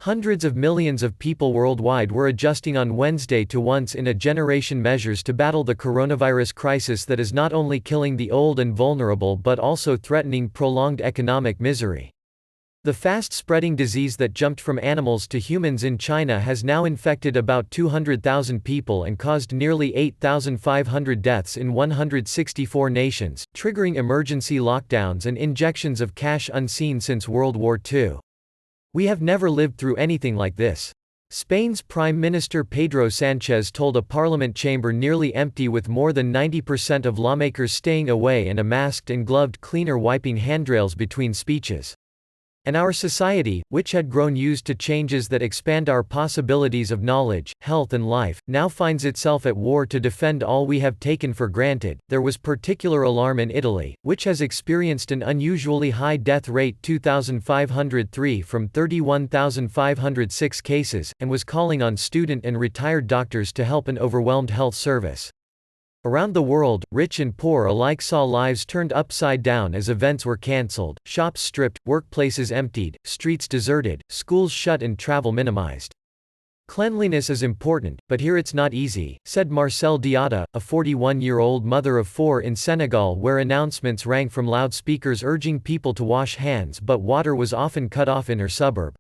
Hundreds of millions of people worldwide were adjusting on Wednesday to once-in-a-generation measures to battle the coronavirus crisis that is not only killing the old and vulnerable but also threatening prolonged economic misery. The fast-spreading disease that jumped from animals to humans in China has now infected about 200,000 people and caused nearly 8,500 deaths in 164 nations, triggering emergency lockdowns and injections of cash unseen since World War II. "We have never lived through anything like this," Spain's Prime Minister Pedro Sánchez told a parliament chamber nearly empty with more than 90% of lawmakers staying away and a masked and gloved cleaner wiping handrails between speeches. And our society, which had grown used to changes that expand our possibilities of knowledge, health and life, now finds itself at war to defend all we have taken for granted. There was particular alarm in Italy, which has experienced an unusually high death rate 2,503 from 31,506 cases, and was calling on student and retired doctors to help an overwhelmed health service. Around the world, rich and poor alike saw lives turned upside down as events were cancelled, shops stripped, workplaces emptied, streets deserted, schools shut and travel minimized. "Cleanliness is important, but here it's not easy," said Marcel Diatta, a 41-year-old mother of 4 in Senegal, where announcements rang from loudspeakers urging people to wash hands, but water was often cut off in her suburb.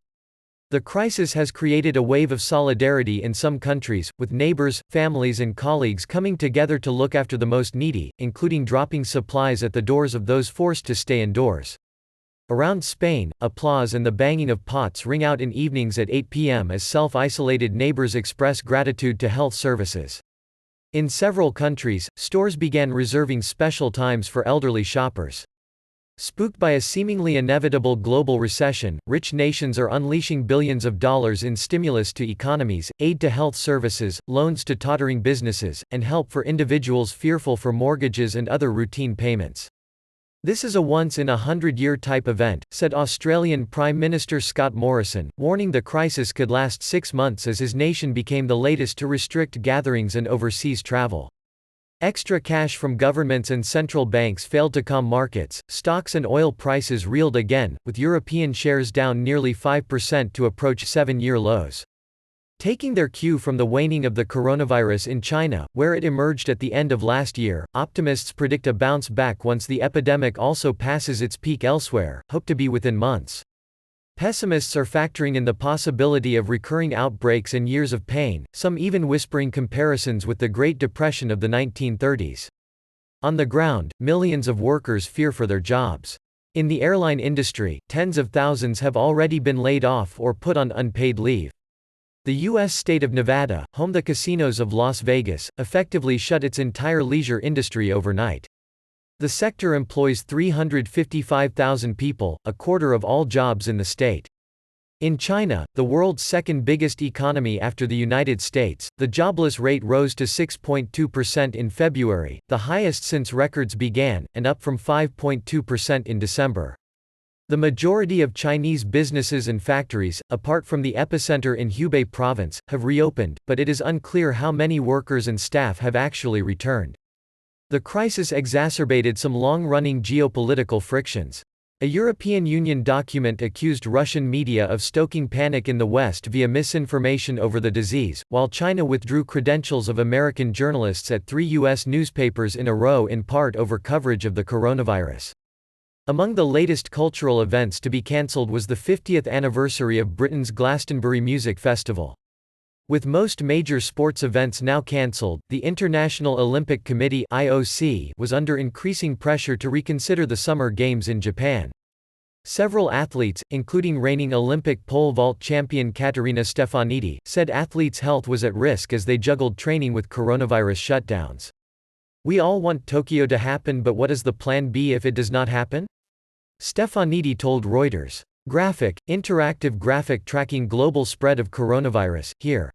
The crisis has created a wave of solidarity in some countries, with neighbors, families and colleagues coming together to look after the most needy, including dropping supplies at the doors of those forced to stay indoors. Around Spain, applause and the banging of pots ring out in evenings at 8 p.m. as self-isolated neighbors express gratitude to health services. In several countries, stores began reserving special times for elderly shoppers. Spooked by a seemingly inevitable global recession, rich nations are unleashing billions of dollars in stimulus to economies, aid to health services, loans to tottering businesses, and help for individuals fearful for mortgages and other routine payments. "This is a once-in-a-hundred-year type event," said Australian Prime Minister Scott Morrison, warning the crisis could last 6 months as his nation became the latest to restrict gatherings and overseas travel. Extra cash from governments and central banks failed to calm markets. Stocks and oil prices reeled again, with European shares down nearly 5% to approach 7-year lows. Taking their cue from the waning of the coronavirus in China, where it emerged at the end of last year, optimists predict a bounce back once the epidemic also passes its peak elsewhere, hoped to be within months. Pessimists are factoring in the possibility of recurring outbreaks and years of pain, some even whispering comparisons with the Great Depression of the 1930s. On the ground, millions of workers fear for their jobs. In the airline industry, tens of thousands have already been laid off or put on unpaid leave. The U.S. state of Nevada, home the casinos of Las Vegas, effectively shut its entire leisure industry overnight. The sector employs 355,000 people, a quarter of all jobs in the state. In China, the world's second biggest economy after the United States, the jobless rate rose to 6.2% in February, the highest since records began, and up from 5.2% in December. The majority of Chinese businesses and factories, apart from the epicenter in Hubei province, have reopened, but it is unclear how many workers and staff have actually returned. The crisis exacerbated some long-running geopolitical frictions. A European Union document accused Russian media of stoking panic in the West via misinformation over the disease, while China withdrew credentials of American journalists at 3 U.S. newspapers in a row in part over coverage of the coronavirus. Among the latest cultural events to be cancelled was the 50th anniversary of Britain's Glastonbury Music Festival. With most major sports events now cancelled, the International Olympic Committee (IOC) was under increasing pressure to reconsider the Summer Games in Japan. Several athletes, including reigning Olympic pole vault champion Caterina Stefanidi, said athletes' health was at risk as they juggled training with coronavirus shutdowns. "We all want Tokyo to happen, but what is the plan B if it does not happen?" Stefanidi told Reuters. Interactive graphic tracking global spread of coronavirus. Here.